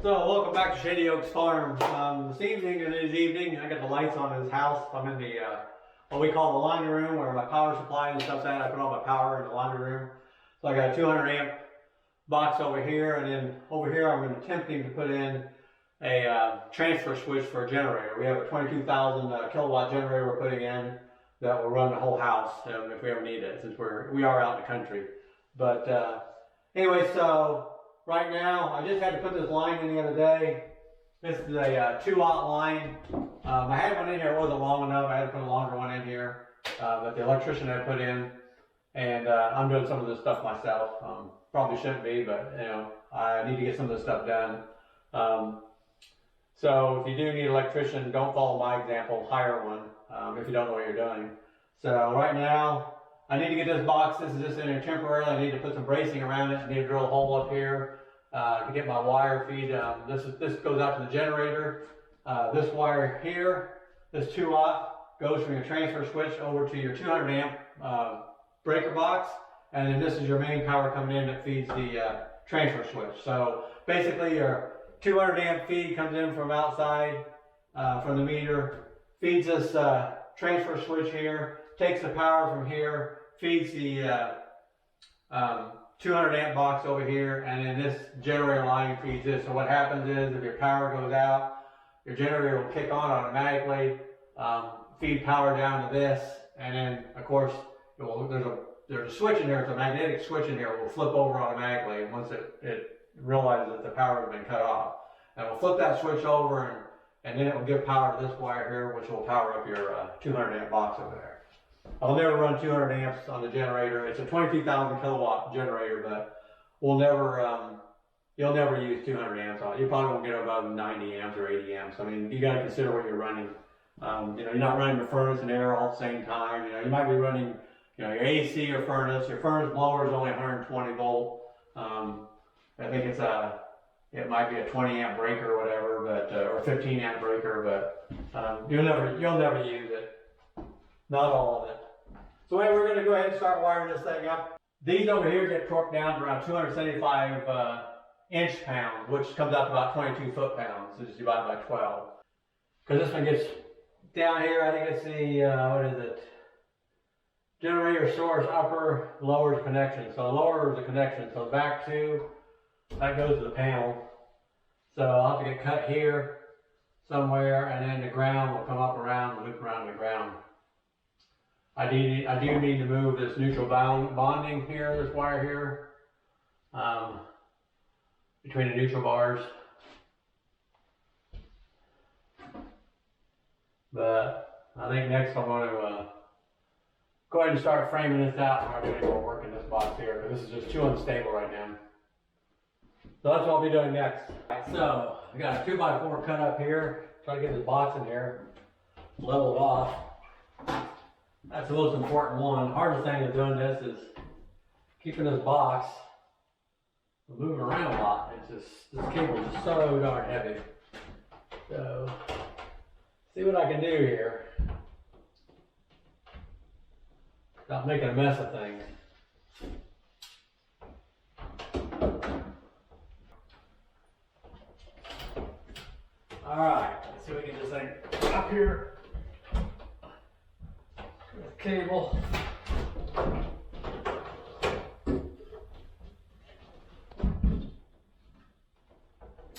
So welcome back to Shady Oaks Farm. This evening, it is evening. I got the lights on in this house. I'm in the what we call the laundry room, where my power supply and stuff's at. I put all my power in the laundry room. So I got a 200 amp box over here, and then over here I'm attempting to put in a transfer switch for a generator. We have a 22,000 kilowatt generator we're putting in that will run the whole house if we ever need it, since we are out in the country. But anyway, so right now, I just had to put this line in the other day. This is a 2-aught line. I had one in here, it wasn't long enough. I had to put a longer one in here, but the electrician had put in, and I'm doing some of this stuff myself. Probably shouldn't be, but you know, I need to get some of this stuff done. So if you do need an electrician, don't follow my example, hire one if you don't know what you're doing. So right now, I need to get this box. This is just in there temporarily. I need to put some bracing around it. I need to drill a hole up here to get my wire feed. This goes out to the generator. This wire here, this 2-aught, goes from your transfer switch over to your 200 amp breaker box, and then this is your main power coming in that feeds the transfer switch. So basically, your 200 amp feed comes in from outside from the meter, feeds this transfer switch here, takes the power from here, feeds the 200 amp box over here, and then this generator line feeds this. So what happens is, if your power goes out, your generator will kick on automatically, feed power down to this, and then of course there's a switch in there. It's a magnetic switch in here. It will flip over automatically, and once it realizes that the power has been cut off, and it will flip that switch over, and then it will give power to this wire here, which will power up your 200 amp box over there. I'll never run 200 amps on the generator. It's a 22,000 kilowatt generator, but we'll never, you'll never use 200 amps on it. You probably won't get above 90 amps or 80 amps. I mean, you got to consider what you're running. You know, you're not running the furnace and air all at the same time. You know, you might be running, you know, your AC or furnace. Your furnace blower is only 120 volt. I think it might be a 20 amp breaker or whatever, but or 15 amp breaker, but you'll never use it. Not all of it. So anyway, we're going to go ahead and start wiring this thing up. These over here get torqued down to around 275 inch-pounds, which comes out to about 22 foot-pounds. So just divide by 12. Because this one gets down here, I think it's the, what is it? Generator source, upper, lower connection. So lower is the connection. So back to, that goes to the panel. So I'll have to get cut here somewhere, and then the ground will come up around and loop around the ground. I do need to move this neutral bonding here, this wire here, between the neutral bars. But I think next I'm going to go ahead and start framing this out. I'm not doing any more work in this box here, but this is just too unstable right now. So that's what I'll be doing next. So I got a 2x4 cut up here. Try to get this box in here leveled off. That's the most important one. The hardest thing of doing this is keeping this box from moving around a lot. It's just, this cable is so darn heavy. So, see what I can do here without making a mess of things. Alright, let's see if we can get this thing up here. Cable.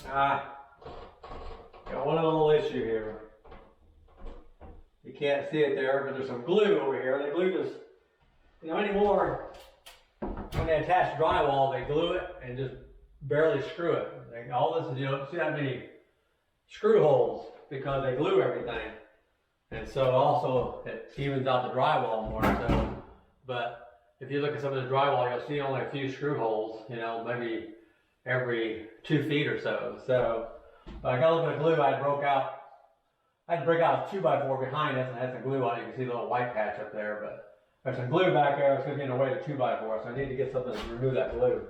Got one little issue here. You can't see it there, but there's some glue over here. They glue this, you know, anymore. When they attach drywall, they glue it and just barely screw it. All this is, you don't see that many screw holes because they glue everything. And so also it evens out the drywall more. So, but if you look at some of the drywall, you'll see only a few screw holes, you know, maybe every 2 feet or so. So I got a little bit of glue I broke out. I had to break out a 2x4 behind this and had some glue on it. You can see a little white patch up there, but there's some glue back there that's going to get in the way of the 2x4, so I need to get something to remove that glue.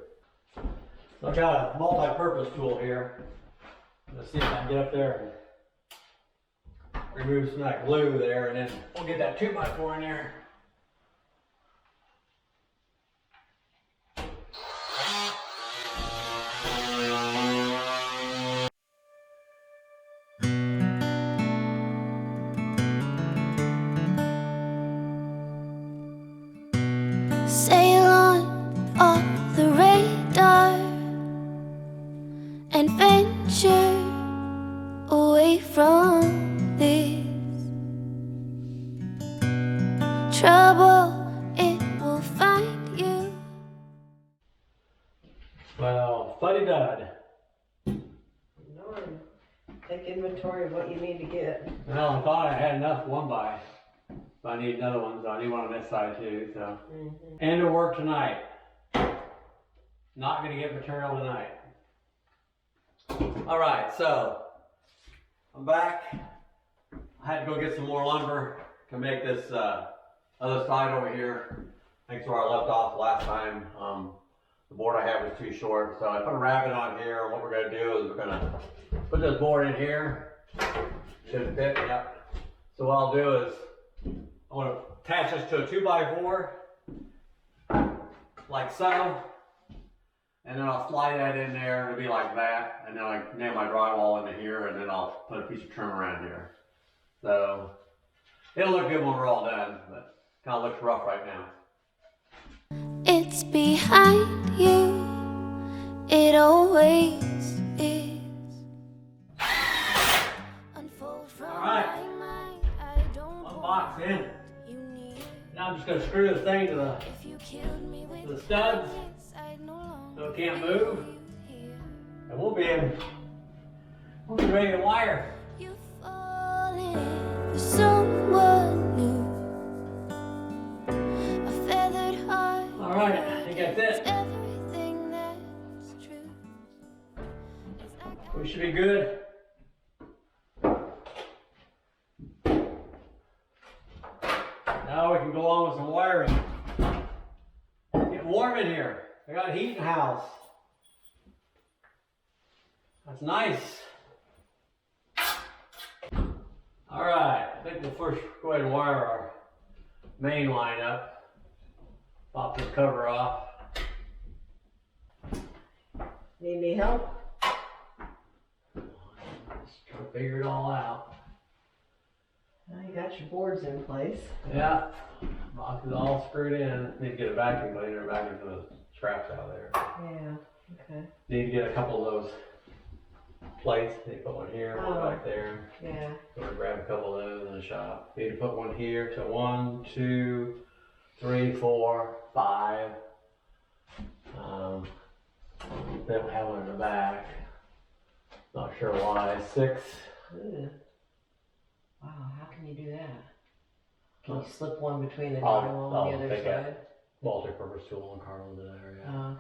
So I got a multi-purpose tool here. Let's see if I can get up there and remove some of that glue there, and then we'll get that 2x4 in there. and venture away from this trouble. It will find you. Well, fuddy dud. No, take inventory of what you need to get. Well, I thought I had enough one by. But I need another one, so I need one on this side too, so. End of work tonight. Not gonna get material tonight. Alright, so I'm back. I had to go get some more lumber to make this other side over here. Thanks to where I left off last time. The board I had was too short, so I put a rabbet on here. What we're gonna do is we're gonna put this board in here. Should fit, yep. So what I'll do is I want to attach this to a 2x4, like so, and then I'll slide that in there, and it'll be like that, and then I nail my drywall into here, and then I'll put a piece of trim around here. So, it'll look good when we're all done, but kind of looks rough right now. It's behind you, it always is. Unfold from Alright. my mind, I don't One box in. you near. Now I'm just going to screw this thing to If you killed me with the studs, kindness, I'd no longer so it can't move, be here. and we'll be ready to wire. You've fallen for someone new. A feathered heart. Alright, I think that's it. Everything that's true. It's like We should be good. Now we can go on with some wiring. Get warm in here. I got heat in the house. That's nice. Alright, I think we'll first go ahead and wire our main line up. Pop this cover off. Need any help? Just trying to figure it all out. Now you got your boards in place. Yeah, box is all screwed in. Need to get a vacuum cleaner, vacuum some of the scraps out of there. Yeah, okay. Need to get a couple of those plates. Need to put one here, one Oh. back there. Yeah. Go and grab a couple of those in the shop. Need to put one here. So 1, 2, 3, 4, 5. They don't have one in the back. Not sure why. 6. Ugh. Wow, how can you do that? Can you slip one between the I'll- drywall I'll and the other take that. side? Multi-purpose tool and Carl in there. Yeah. Oh,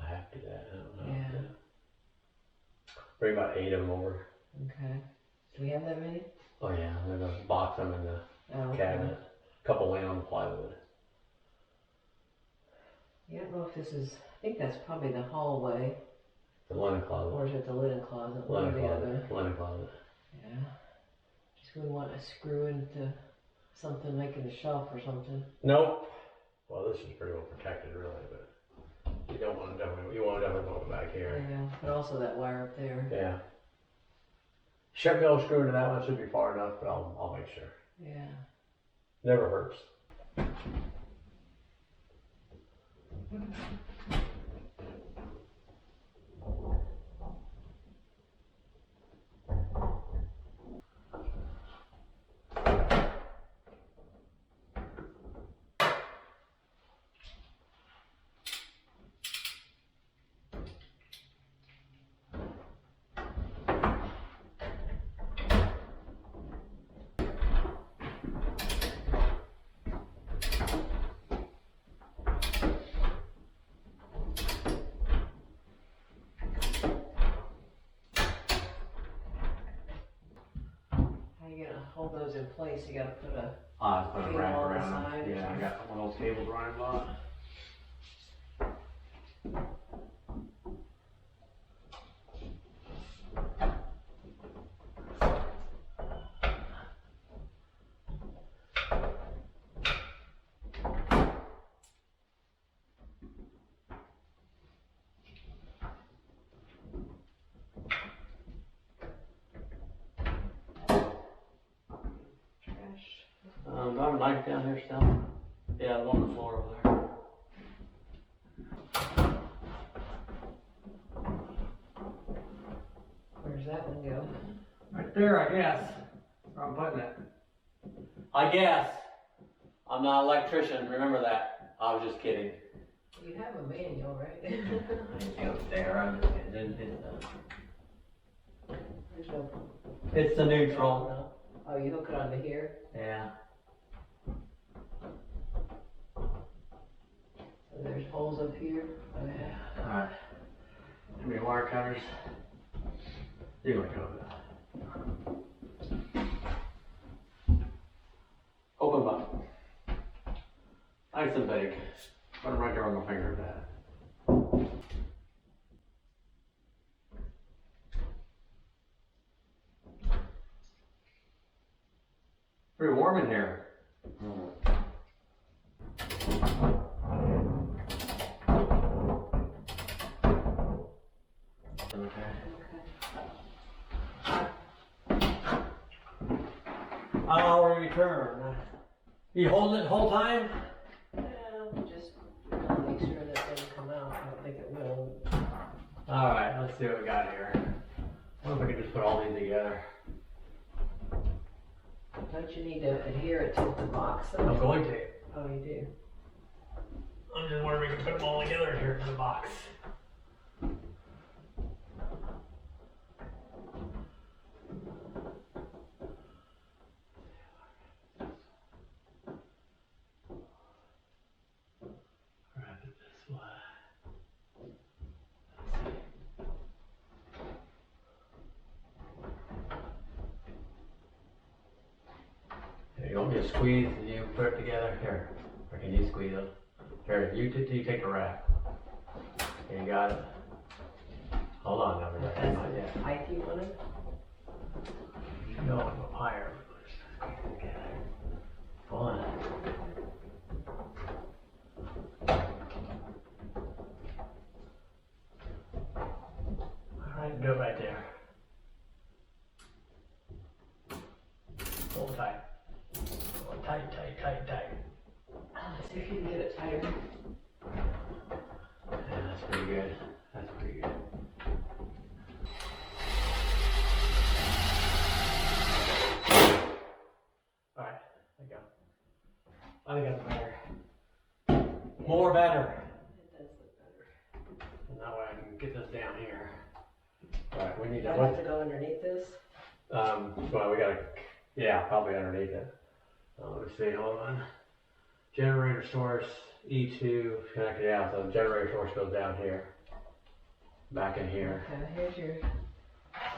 I have to do that. I don't know. Yeah. Bring about 8 of them over. okay. Do we have that many? Oh yeah, I'm gonna box them in the Oh, okay. cabinet. Couple laying on the plywood. Yeah, I don't know if this is, I think that's probably the hallway, The linen closet. or is it the linen closet, one or Linen the other. closet. Linen closet. Yeah. Just wouldn't want to screw into something like in a shelf or something. Nope. Well, this is pretty well protected, really, but you don't want to definitely. You want to definitely put it back here. Yeah, but also that wire up there. Yeah. Should be able to screw into that one. Should be far enough, but I'll make sure. Yeah. Never hurts. How you gonna hold those in place? You gotta put a, I put a Cable wrap on the around side them. or Yeah, I something? got one of those cables running on. trash. Do I have a knife down here still? Yeah, it's on the floor over there. Where's that one go? Right there, I guess. Where I'm putting it. I guess. I'm not an electrician, remember that. I was just kidding. You have a manual, right? It goes there, and then There's no. it's the neutral. No. Oh, you hook it onto here? Yeah. So there's holes up here? Okay. Alright. How many wire cutters? You want to go with that. Open button. Nice and big. Put it right there on my finger that. Pretty warm in here. I'll return. You hold it the whole time? Yeah, just make sure that doesn't come out. I don't think it will. Alright, let's see what we got here. I wonder if we can just put all these together. Don't you need to adhere it to the box though? I'm going to. Oh, you do? I'm just wondering if we can put them all together here in the box. Wrap it this way. Here, you want me to squeeze and you put it together? Here, or can you squeeze them? Here, you take a wrap. Here, you got it. Hold on, now, That's not yet. the height you wanted? No, I'm up higher. Squeeze it together. Hold on. Alright, do it right there. Hold tight. Hold tight, tight, tight, tight. See if you can get it tighter. Yeah, that's pretty good. That's pretty good. Alright, there you go. I think that's better. More better. It does look better. And that way I can get this down here. Alright, we need Do I to, have to go underneath this? well, we gotta, yeah, probably underneath it. Let me see, hold on. Generator source, E2, connected out, so the generator source goes down here. Back in here. Okay, here's your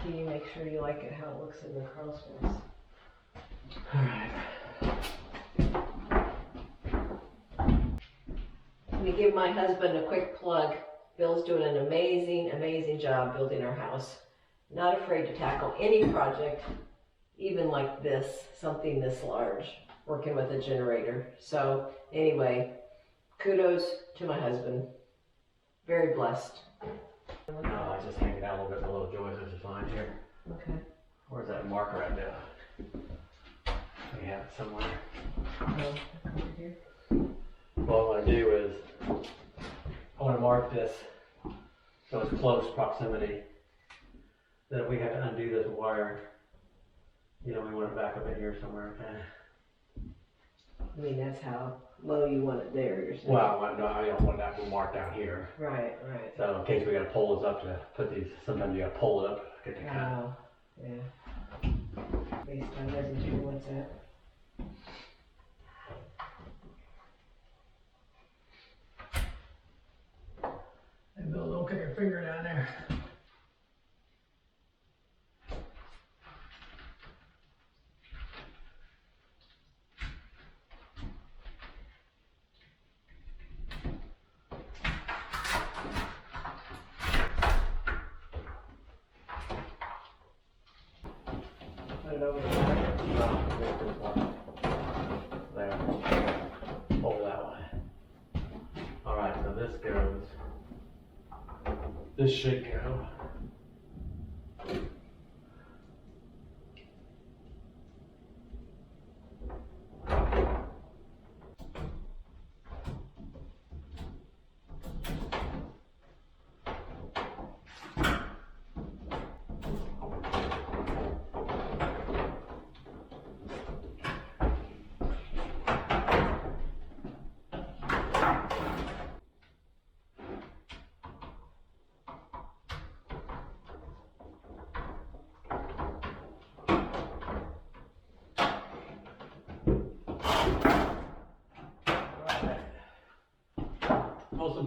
key. Make sure you like it how it looks in the crawl space. Alright. Let me give my husband a quick plug. Bill's doing an amazing, amazing job building our house. Not afraid to tackle any project, even like this, something this large, working with a generator. So anyway, kudos to my husband. Very blessed. No, I just hang it out a little bit below joist, which is fine here. Okay. Where's that marker at now? We have it somewhere. Over here. What I want to do is, I want to mark this so it's close proximity. That if we have to undo this wire, you know, we want it back up in here somewhere, okay? I mean, that's how low you want it there, you're saying? Well, no, I don't want that to mark down here. Right, right. So in case we gotta pull this up to put these, sometimes you gotta pull it up, get the cut. Oh, yeah. At least I wasn't sure what's that. Hey Bill, don't kick your finger down there. Put it over there. There. Over that way. Alright, so this goes. This should go.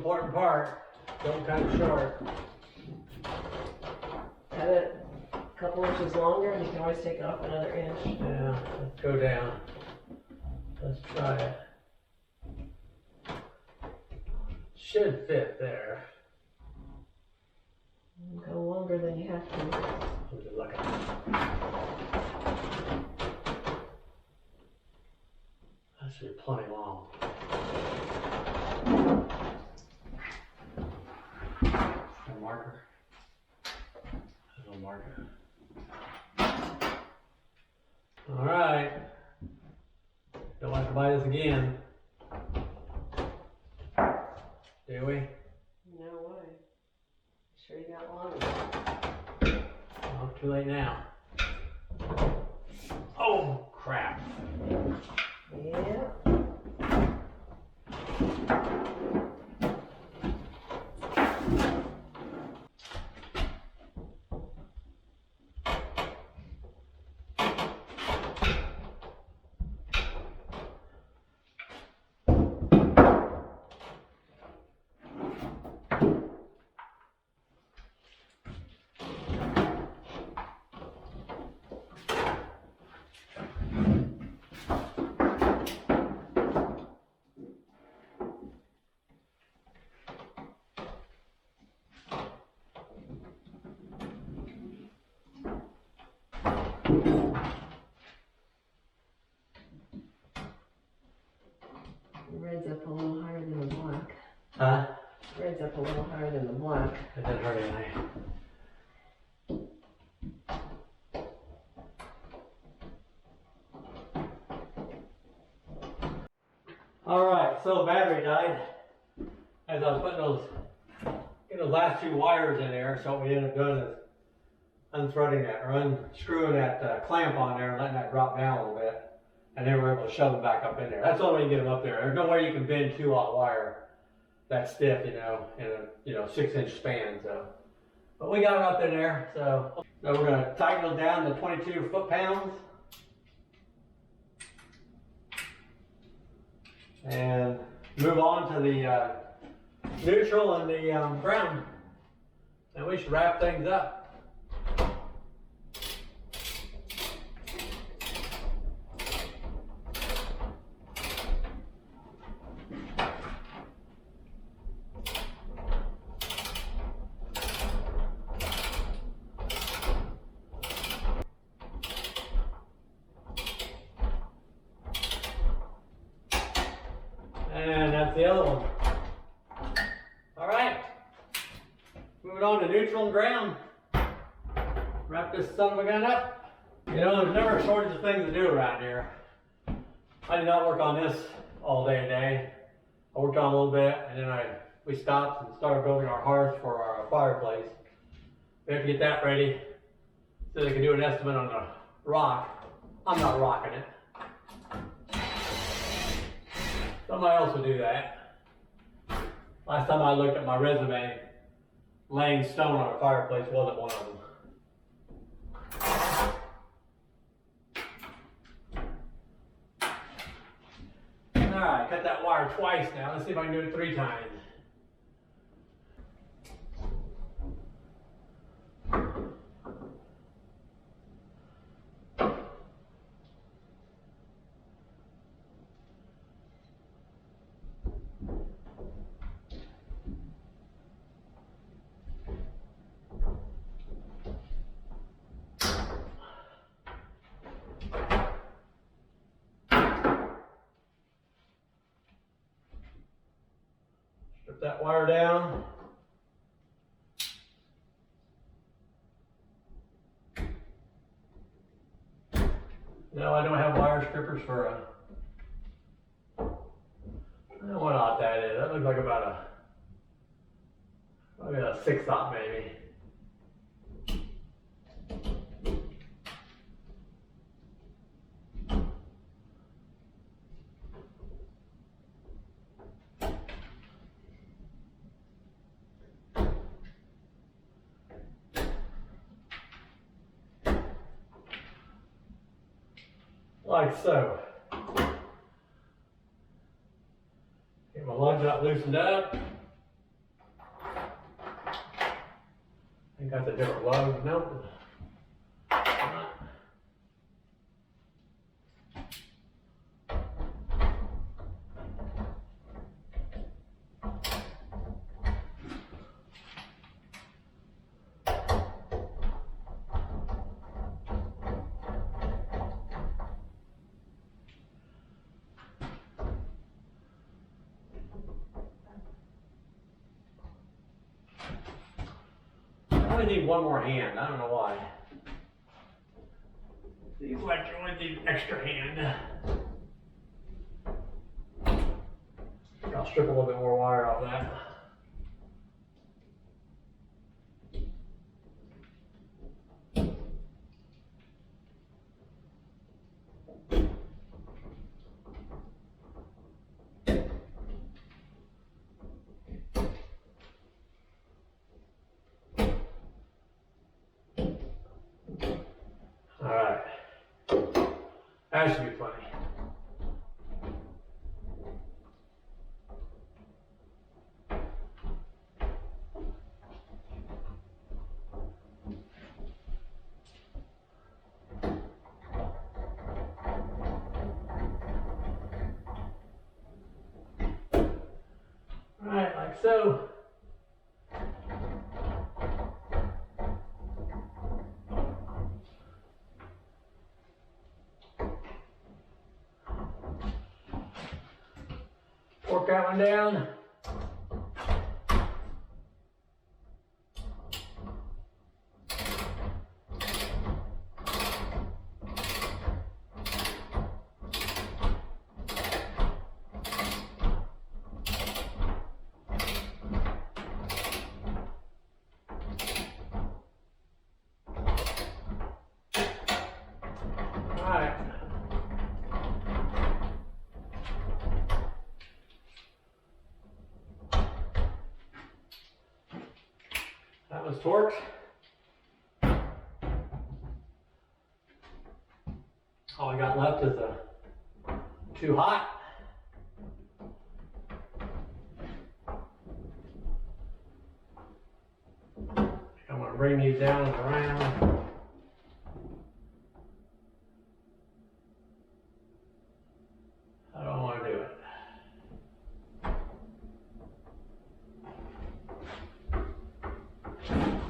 important part. Don't cut it short. Cut it a couple inches longer and you can always take off another inch. Yeah, let's go down. Let's try it. Should fit there. Go longer than you have to. We'll just look at it. That should be plenty long. A marker. There's no marker. All right. Don't have to buy this again. Do we? No way. Sure you got longer. Oh, too late now. Oh, crap. Yeah. The red's up a little higher than the black. Huh? Red's up a little higher than the black. It didn't hurt anything. Alright, so battery died. As I was putting those last two wires in there, so what we ended up doing is unthreading that, or unscrewing that clamp on there and letting that drop down a little bit. And then we're able to shove them back up in there. That's the only way you get them up there. There's no way you can bend 2/0 wire that stiff, in a 6-inch span. So, but we got it up in there. So we're gonna tighten them down to 22 foot-pounds, and move on to the neutral and the ground, and we should wrap things up. And that's the other one. All right, moving on to neutral and ground. Wrap this son of a gun up. You know, there's never a shortage of things to do around here. I did not work on this all day today. I worked on it a little bit, and then we stopped and started building our hearth for our fireplace. We have to get that ready so they can do an estimate on the rock. I'm not rocking it. Somebody else will do that. Last time I looked at my resume, laying stone on a fireplace wasn't one of them. Alright, cut that wire twice now. Let's see if I can do it 3 times. Strip that wire down. No, I don't have wire strippers for I don't know what odd that is. That looks like about probably a 6/0 maybe. Like so. Get my lug nut loosened up. think that's a different lug. Nope. I only need one more hand. I don't know why. Seems like you only need an extra hand. I'll strip a little bit more wire off that. Alright. That should be funny. Alright, like so. Work that one down. All right. That was torqued. All I got left is a too hot. I'm going to bring these down and around. How do I want to do it?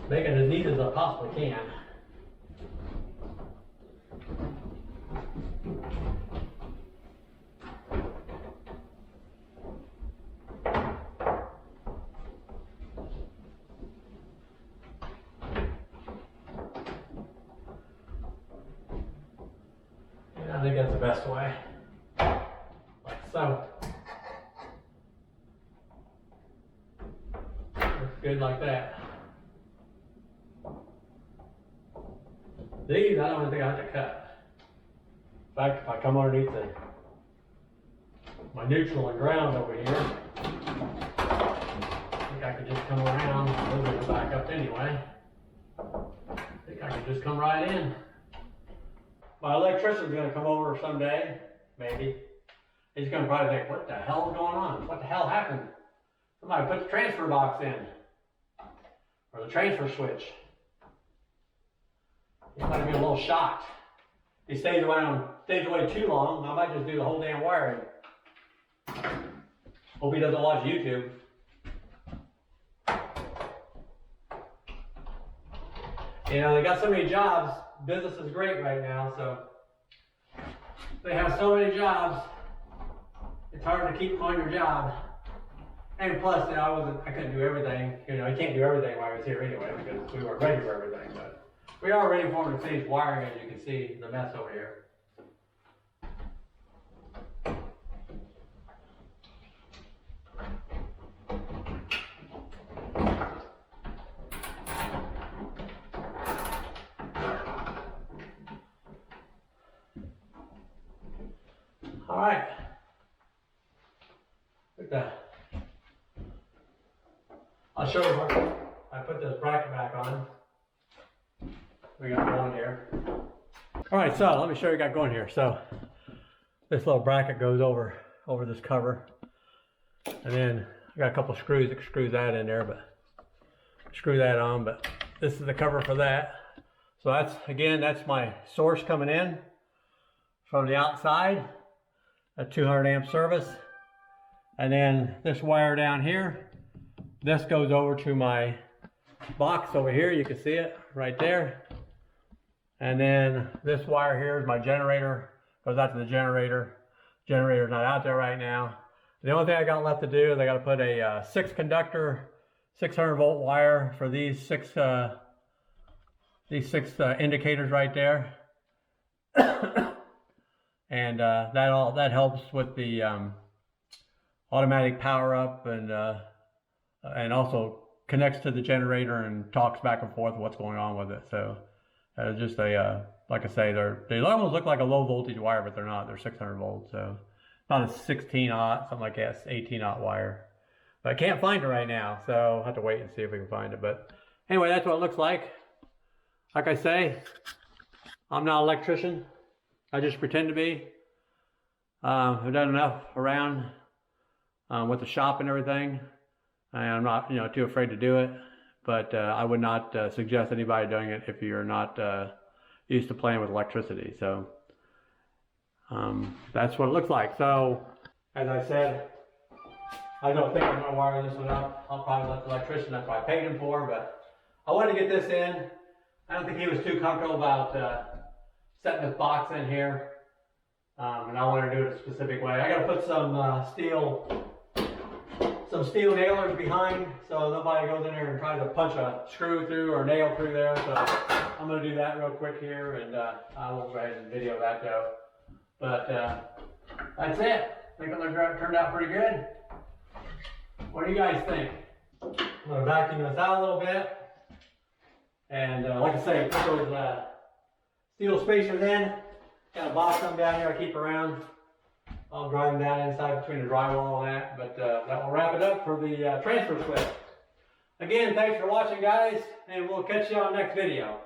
Make it as neat as I possibly can. And I think that's the best way. Like so. Looks good like that. These, I don't think I have to cut. In fact, if I come underneath my neutral and ground over here, I think I could just come around. Those are go back up anyway. I think I could just come right in. My electrician's gonna come over someday, maybe. He's gonna probably think, what the hell is going on? What the hell happened? Somebody put the transfer box in. Or the transfer switch. He might be a little shocked. If he stays away too long, I might just do the whole damn wiring. Hope he doesn't watch YouTube. You know, they got so many jobs. Business is great right now, so they have so many jobs. It's hard to keep on your job. And plus, you know, I couldn't do everything. You know, I can't do everything while I was here anyway because we weren't ready for everything. But we are ready for him to finish wiring, as you can see the mess over here. All right. Look at that. I'll show you what I put this bracket back on. We got going here. All right, so let me show you what I got going here. So this little bracket goes over this cover, and then I got a couple screws that screws that in there, but screw that on. But this is the cover for that. So that's, again, that's my source coming in from the outside, a 200 amp service. And then this wire down here, this goes over to my box over here. You can see it right there. And then this wire here is my generator, goes out to the generator. Generator's not out there right now. The only thing I got left to do is I got to put a 6 conductor, 600 volt wire for these six indicators right there. And that helps with the automatic power up, and also connects to the generator and talks back and forth what's going on with it. So just a like I say, they almost look like a low voltage wire, but they're not. They're 600 volts, so not a 16-aught, something like that. It's 18-aught wire. But I can't find it right now, so I'll have to wait and see if we can find it. But anyway, that's what it looks like. Like I say, I'm not an electrician. I just pretend to be. I've done enough around with the shop and everything, and I'm not, too afraid to do it. But I would not suggest anybody doing it if you're not used to playing with electricity. So that's what it looks like. So as I said, I don't think I'm going to wire this one up. I'll probably let the electrician, that's what I paid him for. But I wanted to get this in. I don't think he was too comfortable about setting this box in here. And I want to do it a specific way. I got to put some steel nailers behind, so nobody goes in there and tries to punch a screw through or nail through there. So I'm going to do that real quick here, and I will go ahead and video that though. But that's it. I think it turned out pretty good. What do you guys think? I'm going to vacuum this out a little bit. And like I say, put those steel spacers in. Got a box of them down here I keep around. I'll drive them down inside between the drywall and that. But that will wrap it up for the transfer switch. Again, thanks for watching, guys. And we'll catch you on the next video.